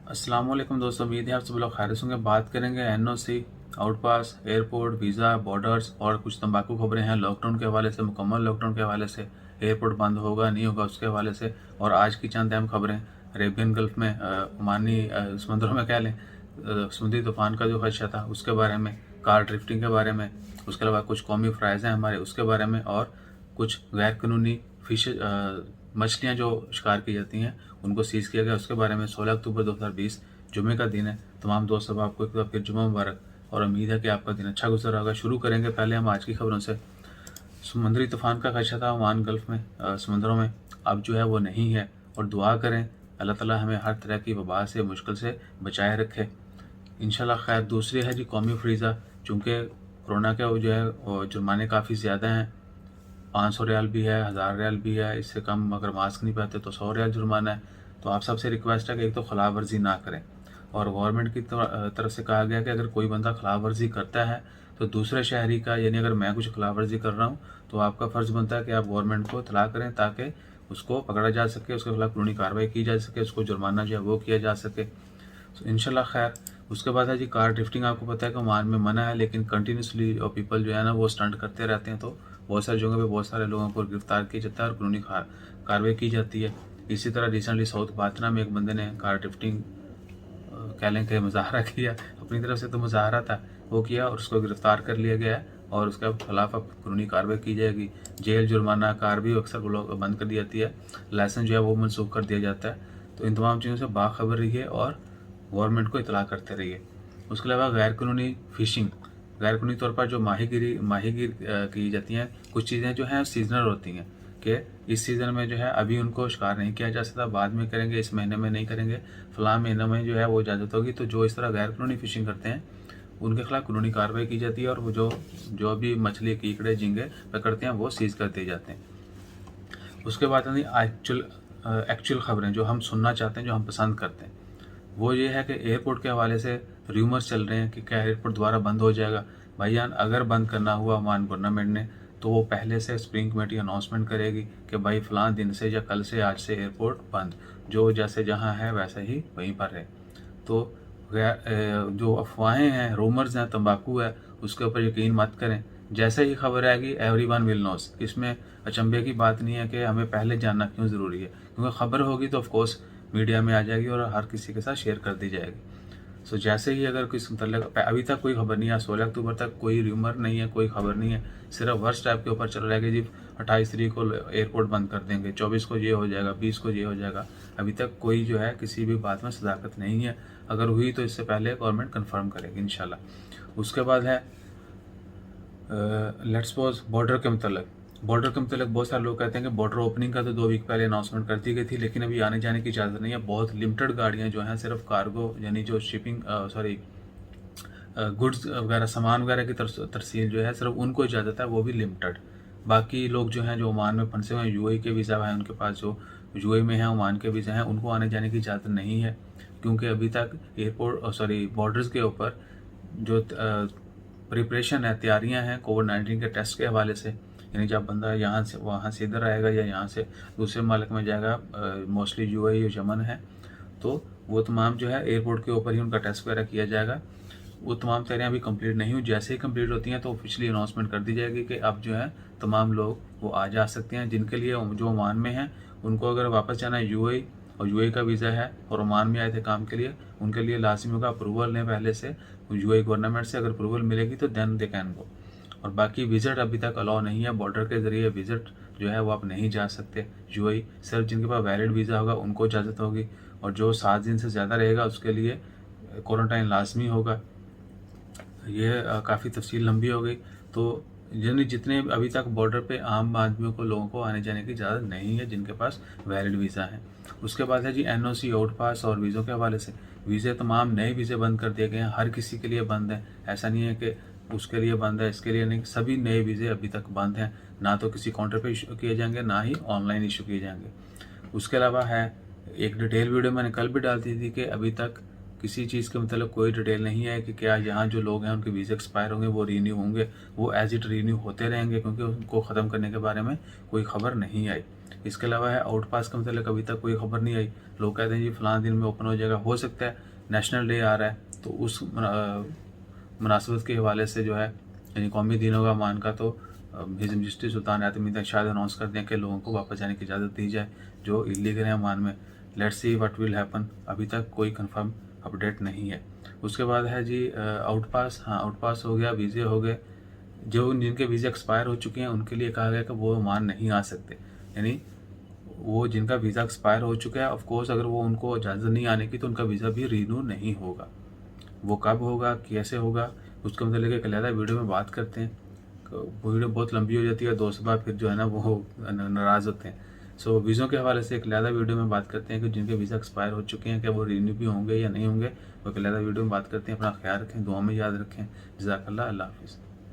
अस्सलाम वालेकुम दोस्तों, उम्मीद है आप सब लोग खैरियत होंगे। बात करेंगे एनओसी, आउटपास, एयरपोर्ट, वीज़ा, बॉर्डर्स और कुछ तंबाकू खबरें हैं लॉकडाउन के हवाले से, मुकम्मल लॉकडाउन के हवाले से, एयरपोर्ट बंद होगा नहीं होगा उसके हवाले से, और आज की चंद अहम खबरें। अरेबियन गल्फ में ओमानी समंदरों में कह लें समुद्री तूफान का जो खदशा था उसके बारे में, कार ड्रिफ्टिंग के बारे में, उसके अलावा कुछ कौमी फ़राइज़ हैं हमारे उसके बारे में, और कुछ गैर कानूनी फिश मछलियाँ जो शिकार की जाती हैं उनको सीज़ किया गया उसके बारे में। 16 अक्टूबर 2020 जुमे का दिन है। तमाम दोस्तों को आपको एक बार फिर जुमा मुबारक, और उम्मीद है कि आपका दिन अच्छा गुजरा होगा। शुरू करेंगे पहले हम आज की खबरों से। समुद्री तूफान का खदशा था ओमान गल्फ में समंदरों में, अब जो है वो नहीं है, और दुआ करें अल्लाह ताला हमें हर तरह की वबा से मुश्किल से बचाए रखे इंशाल्लाह। खैर, दूसरी है जी कौमी फ्रीज़ा। चूँकि कोरोना के वो जो है वो जुर्माने काफ़ी ज़्यादा हैं, 500 रियाल भी है, 1000 रियाल भी है, इससे कम अगर मास्क नहीं पहनते तो 100 रियाल जुर्माना है। तो आप सबसे रिक्वेस्ट है कि एक तो खिलाफ वर्जी ना करें, और गवर्नमेंट की तरफ से कहा गया कि अगर कोई बंदा खिलाफ वर्जी करता है तो दूसरे शहरी का, यानी अगर मैं कुछ खिलाफ वर्जी कर रहा हूँ तो आपका फ़र्ज़ बनता है कि आप गवर्नमेंट को इत्तला करें ताकि उसको पकड़ा जा सके, उसके खिलाफ कानूनी कार्रवाई की जा सके, उसको जुर्माना जो है वो किया जा सके। तो इंशाल्लाह खैर। उसके बाद है जी कार ड्रिफ्टिंग। आपको पता है कि ओमान में मना है, लेकिन कंटिन्यूसली पीपल जो है ना वो स्टंट करते रहते हैं, तो बहुत सारी जगहों पे बहुत सारे लोगों को गिरफ्तार किया जाता है और कानूनी कार्रवाई की जाती है। इसी तरह रिसेंटली साउथ बाथना में एक बंदे ने कार ड्रिफ्टिंग कह लें कि मुजाहरा किया, अपनी तरफ से तो मुजाहरा था वो किया, और उसको गिरफ्तार कर लिया गया है और उसके खिलाफ अब कानूनी कार्रवाई की जाएगी। जेल, जुर्माना, कार भी अक्सर वो लोग बंद कर दी जाती है, लाइसेंस जो है वो मनसूख कर दिया जाता है। तो इन तमाम चीज़ों से बाखबर रहिए और गवर्नमेंट को इतला करते रहिए। उसके अलावा गैर कानूनी फ़िशिंग, गैर कानूनी तौर पर जो माहीगीर की जाती हैं, कुछ चीज़ें जो हैं सीजनल होती हैं कि इस सीज़न में जो है अभी उनको शिकार नहीं किया जा सकता, बाद में करेंगे, इस महीने में नहीं करेंगे, फ़लाँ महीने में जो है वो इजाज़त होगी। तो जो इस तरह गैर कानूनी फ़िशिंग करते हैं उनके खिलाफ कानूनी कार्रवाई की जाती है, और वो जो जो भी मछली, कीकड़े, झींगे पकड़ते हैं वो सीज़ कर दिए जाते हैं। उसके बाद आती एक्चुअल खबरें जो हम सुनना चाहते हैं, जो हम पसंद करते हैं। वो ये है कि एयरपोर्ट के हवाले से र्यूमर्स चल रहे हैं कि क्या एयरपोर्ट दोबारा बंद हो जाएगा। भाईजान, अगर बंद करना हुआ ओमान गवर्नमेंट ने तो वो पहले से स्प्रिंग कमेटी अनाउंसमेंट करेगी कि भाई फ़लाँ दिन से या कल से, आज से एयरपोर्ट बंद, जो जैसे जहाँ है वैसे ही वहीं पर है। तो जो अफवाहें हैं, रूमर्स हैं, तंबाकू है, उसके ऊपर यकीन मत करें। जैसे ही खबर आएगी एवरीवन विल नोस। इसमें अचंभे की बात नहीं है कि हमें पहले जानना क्यों ज़रूरी है, क्योंकि खबर होगी तो ऑफकोर्स मीडिया में आ जाएगी और हर किसी के साथ शेयर कर दी जाएगी। सो जैसे ही अगर किस मतलब अभी तक कोई खबर नहीं है, 16 अक्टूबर तक कोई र्यूमर नहीं है, कोई खबर नहीं है, सिर्फ वर्ष टाइप के ऊपर चल रहा है कि जी 28 तारीख को एयरपोर्ट बंद कर देंगे, 24 को ये हो जाएगा, 20 को ये हो जाएगा। अभी तक कोई जो है किसी भी बात में सदाकत नहीं है। अगर हुई तो इससे पहले गवर्नमेंट कंफर्म करेगी इंशाल्लाह। उसके बाद है लेट्स सपोज बॉर्डर के मतलब बहुत सारे लोग कहते हैं कि बॉर्डर ओपनिंग का तो 2 वीक पहले अनाउंसमेंट कर दी गई थी, लेकिन अभी आने जाने की इजाज़त नहीं है। बहुत लिमिटेड गाड़ियां जो हैं सिर्फ कार्गो, यानी जो शिपिंग गुड्स वगैरह, सामान वगैरह की तरसील जो है सिर्फ उनको इजाज़त है, वो भी लिमिटेड। बाकी लोग जो हैं जो ओमान में फंसे हुए हैं, यूएई के वीज़ा हैं उनके पास, जो यूएई में हैं, ओमान के वीज़ा हैं, उनको आने जाने की इजाज़त नहीं है, क्योंकि अभी तक बॉर्डर्स के ऊपर जो प्रिपरेशन है, तैयारियां हैं कोविड-19 के टेस्ट के हवाले से, यानी जब बंदा यहाँ से वहाँ से इधर आएगा या यहाँ से दूसरे मुल्क में जाएगा, मोस्टली यूएई या यमन है, तो वो तमाम जो है एयरपोर्ट के ऊपर ही उनका टेस्ट वगैरह किया जाएगा। वो तमाम तैयारियाँ अभी कंप्लीट नहीं हुई, जैसे ही कंप्लीट होती हैं तो ऑफिशियली अनाउंसमेंट कर दी जाएगी कि अब जो है तमाम लोग वो आ जा सकते हैं। जिनके लिए जो ओमान में हैं उनको अगर वापस जाना है यूएई, और यूएई का वीज़ा है और ओमान में आए थे काम के लिए, उनके लिए लाजिमी होगा अप्रूवल लें पहले से यूएई गवर्नमेंट से। अगर अप्रूवल मिलेगी तो देन दे कैन गो। और बाकी विज़िट अभी तक अलाउ नहीं है, बॉर्डर के ज़रिए विज़िट जो है वो आप नहीं जा सकते यूएई। सिर्फ जिनके पास वैलिड वीज़ा होगा उनको इजाज़त होगी, और जो 7 दिन से ज़्यादा रहेगा उसके लिए क्वारंटाइन लाजमी होगा। ये काफ़ी तफसील लंबी हो गई। तो यानी जितने अभी तक बॉर्डर पे आम आदमियों को, लोगों को आने जाने की इजाज़त नहीं है जिनके पास वैलिड वीज़ा है। उसके बाद है जी एनओसी, आउटपास और वीज़ों के हवाले से। वीज़े, तमाम नए वीज़े बंद कर दिए गए हैं, हर किसी के लिए बंद है। ऐसा नहीं है कि उसके लिए बंद है, इसके लिए नहीं, सभी नए वीज़े अभी तक बंद हैं। ना तो किसी काउंटर पे इशू किए जाएंगे, ना ही ऑनलाइन इशू किए जाएंगे। उसके अलावा है एक डिटेल वीडियो मैंने कल भी डाल दी थी कि अभी तक किसी चीज़ के मतलब कोई डिटेल नहीं है कि क्या यहाँ जो लोग हैं उनके वीज़े एक्सपायर होंगे, वो रीन्यू होंगे, वो एज इट रीन्यू होते रहेंगे, क्योंकि उनको ख़त्म करने के बारे में कोई खबर नहीं आई। इसके अलावा है आउट पास का मतलब अभी तक कोई खबर नहीं आई। लोग कहते हैं जी फलाना दिन में ओपन हो जाएगा, हो सकता है नेशनल डे आ रहा है तो उस मुनासिबत के हवाले से जो है यानी कौमी दिनों का मान का तो हिज मजिस्ट्री सुल्तान आतमी तक शायद अनाउंस कर दें कि लोगों को वापस जाने की इजाज़त दी जाए जो इलीगल है मान में। Let's see what will happen, अभी तक कोई कंफर्म अपडेट नहीं है। उसके बाद है जी आउट पास। हाँ, आउट पास हो गया, वीज़े हो गए। जो जिनके वीज़े एक्सपायर हो चुके हैं उनके लिए कहा गया कि वो मान नहीं आ सकते, यानी वो जिनका वीज़ा एक्सपायर हो चुका है, ऑफ कोर्स अगर वो उनको इजाज़त नहीं आने की तो उनका वीज़ा भी रीन्यू नहीं होगा। वो कब होगा, कैसे होगा, उसके मतलब एक अलग वीडियो में बात करते हैं। वो वीडियो बहुत लंबी हो जाती है, दोस्त बार फिर जो है ना वो नाराज़ होते हैं। सो वीज़ों के हवाले से एक अलग वीडियो में बात करते हैं कि जिनके वीज़ा एक्सपायर हो चुके हैं क्या वो रीन्यू भी होंगे या नहीं होंगे, वो एक अलग वीडियो में बात करते हैं। अपना ख्याल रखें, दुआ में याद रखें। जज़ाकल्लाह, अल्लाह हाफ़िज़।